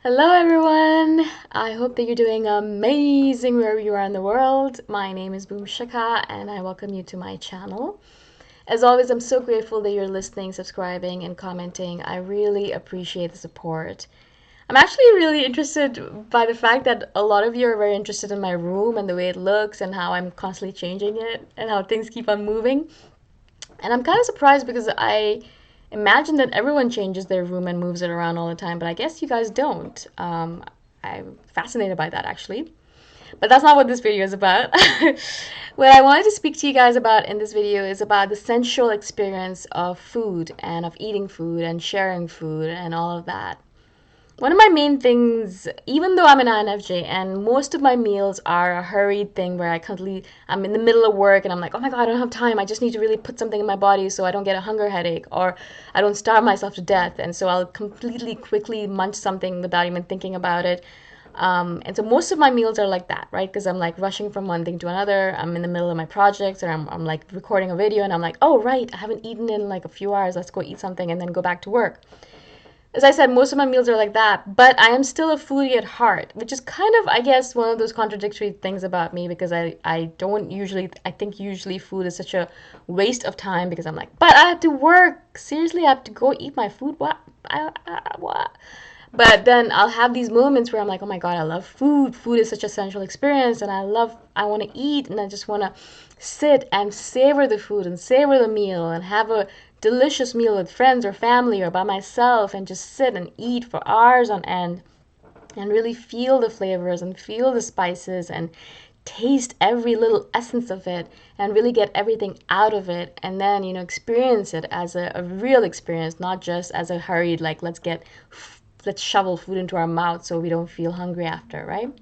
Hello, everyone. I hope that you're doing amazing wherever you are in the world. My name is Boom Shaka, and I welcome you to my channel. As always, I'm so grateful that you're listening, subscribing, and commenting. I really appreciate the support. I'm actually really interested by the fact that a lot of you are very interested in my room and the way it looks and how I'm constantly changing it and how things keep on moving. And I'm kind of surprised because I imagine that everyone changes their room and moves it around all the time, but I guess you guys don't. I'm fascinated by that actually. But that's not what this video is about. What I wanted to speak to you guys about in this video is about the sensual experience of food and of eating food and sharing food and all of that. One of my main things, even though I'm an INFJ and most of my meals are a hurried thing where I'm in the middle of work and I'm like, oh my God, I don't have time. I just need to really put something in my body so I don't get a hunger headache or I don't starve myself to death. And so I'll completely quickly munch something without even thinking about it. And so most of my meals are like that, right? Because I'm like rushing from one thing to another. I'm in the middle of my projects or I'm like recording a video and I'm like, oh, right, I haven't eaten in like a few hours. Let's go eat something and then go back to work. As I said, most of my meals are like that, but I am still a foodie at heart, which is kind of, I guess, one of those contradictory things about me because I don't usually, I think usually food is such a waste of time because I'm like, but I have to work. Seriously, I have to go eat my food. What? What? But then I'll have these moments where I'm like, oh my God, I love food. Food is such a sensual experience, and I want to eat, and I just want to sit and savor the food and savor the meal and have a delicious meal with friends or family or by myself and just sit and eat for hours on end and really feel the flavors and feel the spices and taste every little essence of it and really get everything out of it and then experience it as a real experience, not just as a hurried like let's shovel food into our mouth so we don't feel hungry after, right?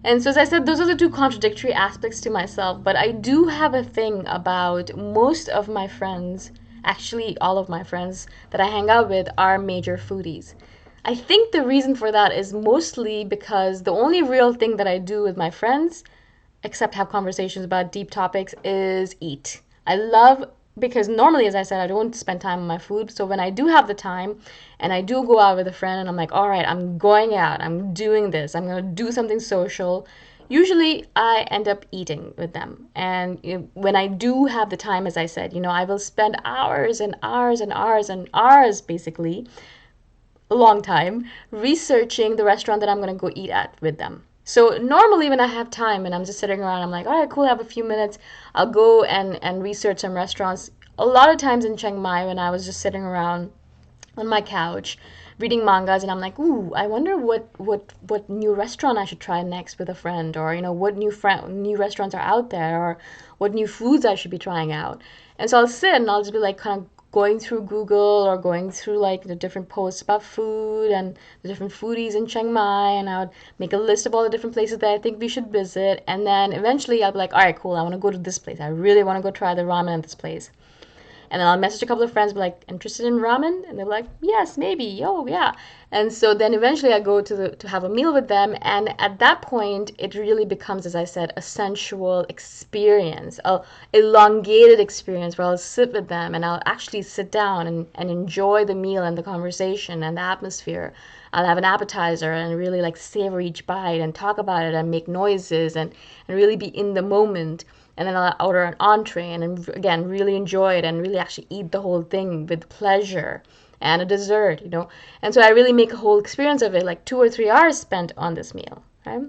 And so, as I said, those are the two contradictory aspects to myself. But I do have a thing about most of my friends, actually, all of my friends that I hang out with are major foodies. I think the reason for that is mostly because the only real thing that I do with my friends, except have conversations about deep topics, is eat. I love because normally, as I said, I don't spend time on my food. So when I do have the time and I do go out with a friend and I'm like, all right, I'm going out, I'm doing this, I'm going to do something social, usually I end up eating with them. And when I do have the time, as I said, I will spend hours and hours and hours and hours basically a long time researching the restaurant that I'm going to go eat at with them. So normally when I have time and I'm just sitting around, I'm like, all right, cool, I have a few minutes. I'll go and research some restaurants. A lot of times in Chiang Mai when I was just sitting around on my couch reading mangas and I'm like, ooh, I wonder what new restaurant I should try next with a friend, or what new restaurants are out there, or what new foods I should be trying out. And so I'll sit and I'll just be like kind of going through Google or going through like the different posts about food and the different foodies in Chiang Mai, and I would make a list of all the different places that I think we should visit, and then eventually I'll be like, all right, cool, I want to go to this place. I really want to go try the ramen at this place. And then I'll message a couple of friends, be like, interested in ramen? And they're like, yes, maybe. Oh, yeah. And so then eventually I go to have a meal with them. And at that point, it really becomes, as I said, a sensual experience, a elongated experience where I'll sit with them and I'll actually sit down and enjoy the meal and the conversation and the atmosphere. I'll have an appetizer and really like savor each bite and talk about it and make noises and really be in the moment, and then I'll order an entree and again really enjoy it and really actually eat the whole thing with pleasure, and a dessert. And so I really make a whole experience of it, like 2 or 3 hours spent on this meal, right?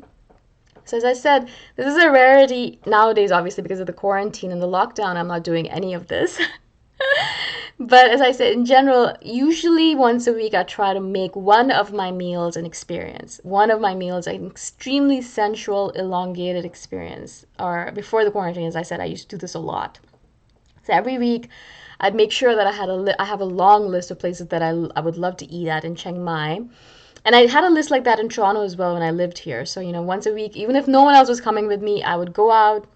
So as I said, this is a rarity nowadays, obviously because of the quarantine and the lockdown. I'm not doing any of this. But as I said, in general, usually once a week I try to make one of my meals an experience. One of my meals an extremely sensual, elongated experience. Or before the quarantine, as I said, I used to do this a lot. So every week I'd make sure that I have a long list of places that I would love to eat at in Chiang Mai. And I had a list like that in Toronto as well when I lived here. So, once a week, even if no one else was coming with me, I would go out,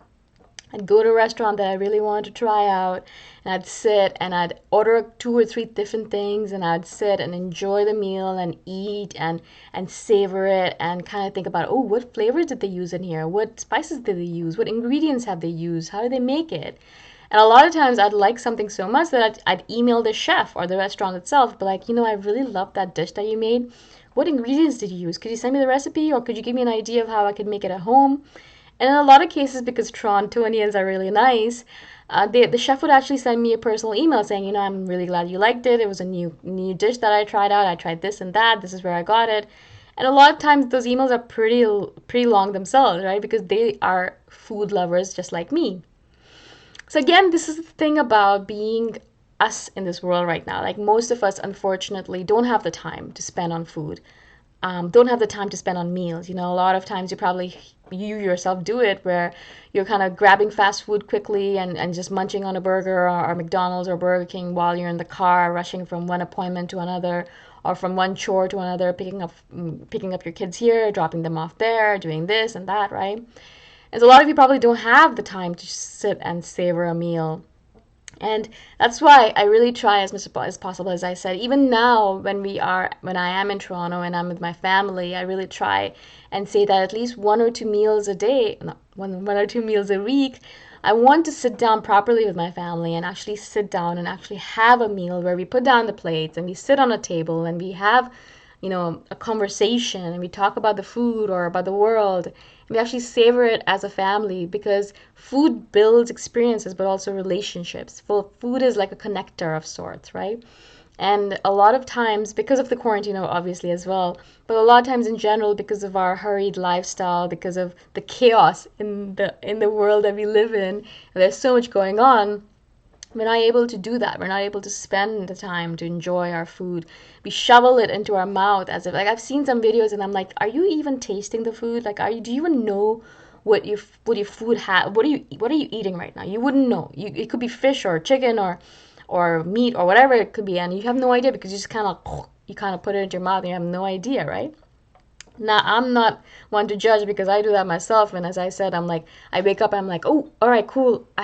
I'd go to a restaurant that I really wanted to try out, and I'd sit and I'd order 2 or 3 different things, and I'd sit and enjoy the meal and eat and savor it and kind of think about, oh, what flavors did they use in here? What spices did they use? What ingredients have they used? How did they make it? And a lot of times I'd like something so much that I'd email the chef or the restaurant itself, but like, I really love that dish that you made. what ingredients did you use? Could you send me the recipe, or could you give me an idea of how I could make it at home? And in a lot of cases, because Torontonians are really nice, the chef would actually send me a personal email saying, I'm really glad you liked it. It was a new dish that I tried out. I tried this and that. This is where I got it. And a lot of times those emails are pretty long themselves, right? Because they are food lovers just like me. So again, this is the thing about being us in this world right now. Like most of us, unfortunately, don't have the time to spend on food. Don't have the time to spend on meals. A lot of times you yourself do it where you're kind of grabbing fast food quickly and just munching on a burger or McDonald's or Burger King while you're in the car, rushing from one appointment to another or from one chore to another, picking up your kids here, dropping them off there, doing this and that, right? And so a lot of you probably don't have the time to sit and savor a meal. And that's why I really try as much as possible, as I said. Even now, when I am in Toronto and I'm with my family, I really try and say that at least 1 or 2 meals a day, not 1 or 2 meals a week, I want to sit down properly with my family and actually sit down and actually have a meal where we put down the plates and we sit on a table and we have, a conversation and we talk about the food or about the world. We actually savor it as a family because food builds experiences but also relationships. Food is like a connector of sorts, right? And a lot of times, because of the quarantine, obviously as well, but a lot of times in general, because of our hurried lifestyle, because of the chaos in the world that we live in, there's so much going on. We're not able to do that. We're not able to spend the time to enjoy our food. We shovel it into our mouth as if, like, I've seen some videos and I'm like, are you even tasting the food? Like, do you even know what your food has? What are you eating right now? You wouldn't know. It could be fish or chicken or meat or whatever it could be, and you have no idea because you kind of put it into your mouth and you have no idea, right? Now, I'm not one to judge because I do that myself. And as I said, I'm like, I wake up and I'm like, oh, all right, cool. I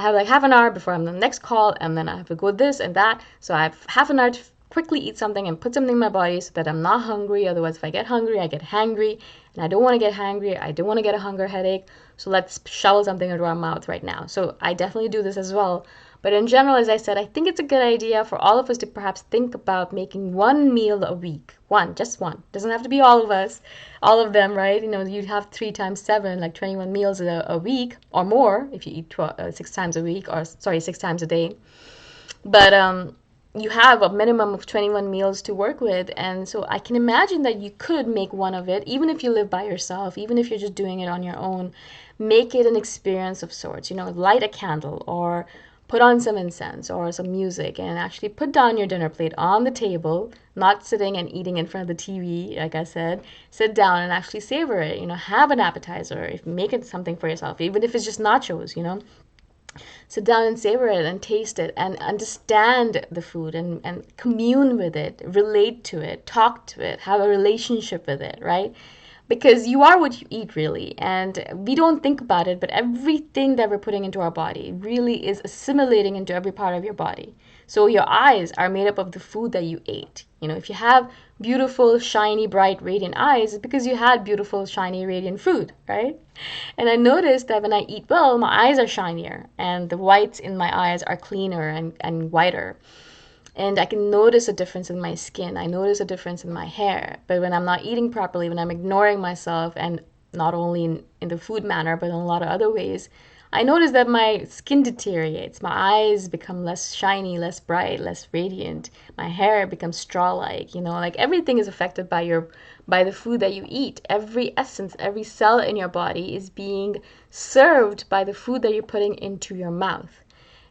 have like half an hour before I'm the next call, and then I have to go this and that. So I have half an hour to quickly eat something and put something in my body so that I'm not hungry. Otherwise, if I get hungry, I get hangry. And I don't want to get hangry. I don't want to get a hunger headache. So let's shovel something into our mouth right now. So I definitely do this as well. But in general, as I said, I think it's a good idea for all of us to perhaps think about making one meal a week. Just one. Doesn't have to be all of us, all of them, right? You'd have 3 times 7, like 21 meals a week or more if you eat 6 times a week, or sorry, 6 times a day. But you have a minimum of 21 meals to work with. And so I can imagine that you could make one of it, even if you live by yourself, even if you're just doing it on your own. Make it an experience of sorts. Light a candle or put on some incense or some music and actually put down your dinner plate on the table, not sitting and eating in front of the TV, like I said. Sit down and actually savor it. Have an appetizer. Make it something for yourself, even if it's just nachos. Sit down and savor it and taste it and understand the food and commune with it, relate to it, talk to it, have a relationship with it, right? Because you are what you eat, really. And we don't think about it, but everything that we're putting into our body really is assimilating into every part of your body. So your eyes are made up of the food that you ate. If you have beautiful, shiny, bright, radiant eyes, it's because you had beautiful, shiny, radiant food, right? And I noticed that when I eat well, my eyes are shinier and the whites in my eyes are cleaner and whiter. And I can notice a difference in my skin. I notice a difference in my hair. But when I'm not eating properly, when I'm ignoring myself, and not only in the food manner, but in a lot of other ways, I notice that my skin deteriorates. My eyes become less shiny, less bright, less radiant. My hair becomes straw-like. Like everything is affected by the food that you eat. Every essence, every cell in your body is being served by the food that you're putting into your mouth.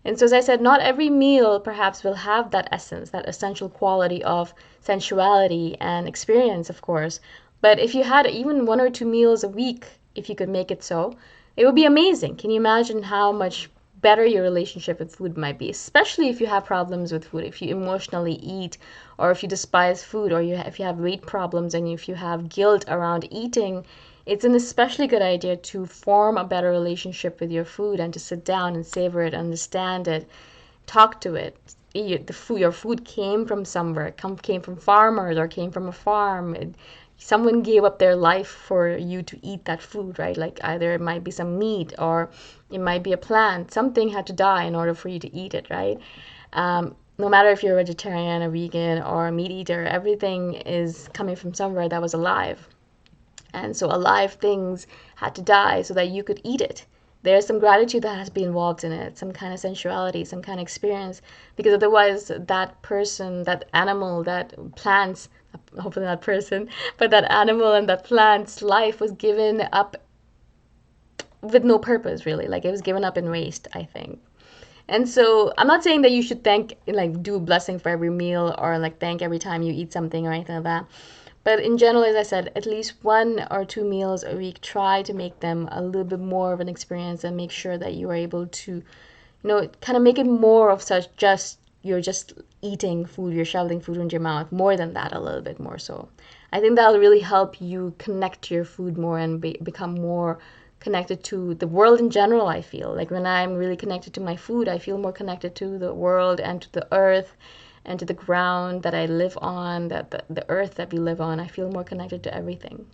And so, as I said, not every meal perhaps will have that essence, that essential quality of sensuality and experience, of course. But if you had even 1 or 2 meals a week, if you could make it so, it would be amazing. Can you imagine how much better your relationship with food might be, especially if you have problems with food, if you emotionally eat, or if you despise food, or if you have weight problems and if you have guilt around eating? It's an especially good idea to form a better relationship with your food and to sit down and savor it, understand it, talk to it. Your food came from somewhere, came from farmers or came from a farm. Someone gave up their life for you to eat that food, right? Like either it might be some meat or it might be a plant. Something had to die in order for you to eat it, right? no matter if you're a vegetarian, a vegan, or a meat eater, everything is coming from somewhere that was alive. And so alive things had to die so that you could eat it. There's some gratitude that has to be involved in it, some kind of sensuality, some kind of experience, because otherwise that person, that animal, that plant's, hopefully not person, but that animal and that plant's life was given up with no purpose, really. Like, it was given up in waste, I think. And so I'm not saying that you should thank, like, do a blessing for every meal or like thank every time you eat something or anything like that. But in general, as I said, at least 1 or 2 meals a week, try to make them a little bit more of an experience and make sure that you are able to, kind of make it more of such just, you're just eating food, you're shoveling food into your mouth, more than that, a little bit more so. I think that'll really help you connect to your food more and become more connected to the world in general. I feel like when I'm really connected to my food, I feel more connected to the world and to the earth and to the ground that I live on, that the earth that we live on. I feel more connected to everything.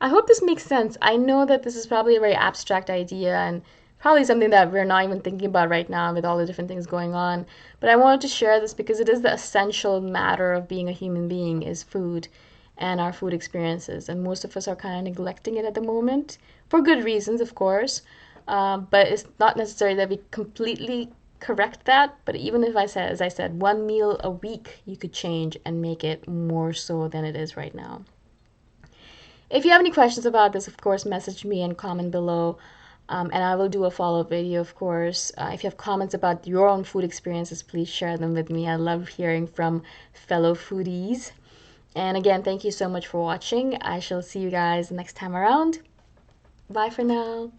I hope this makes sense. I know that this is probably a very abstract idea and probably something that we're not even thinking about right now with all the different things going on. But I wanted to share this because it is the essential matter of being a human being, is food and our food experiences. And most of us are kind of neglecting it at the moment for good reasons, of course. But it's not necessary that we completely correct that. But even if as I said, 1 meal a week, you could change and make it more so than it is right now. If you have any questions about this, of course, message me and comment below. And I will do a follow-up video, of course. If you have comments about your own food experiences, please share them with me. I love hearing from fellow foodies. And again, thank you so much for watching. I shall see you guys next time around. Bye for now.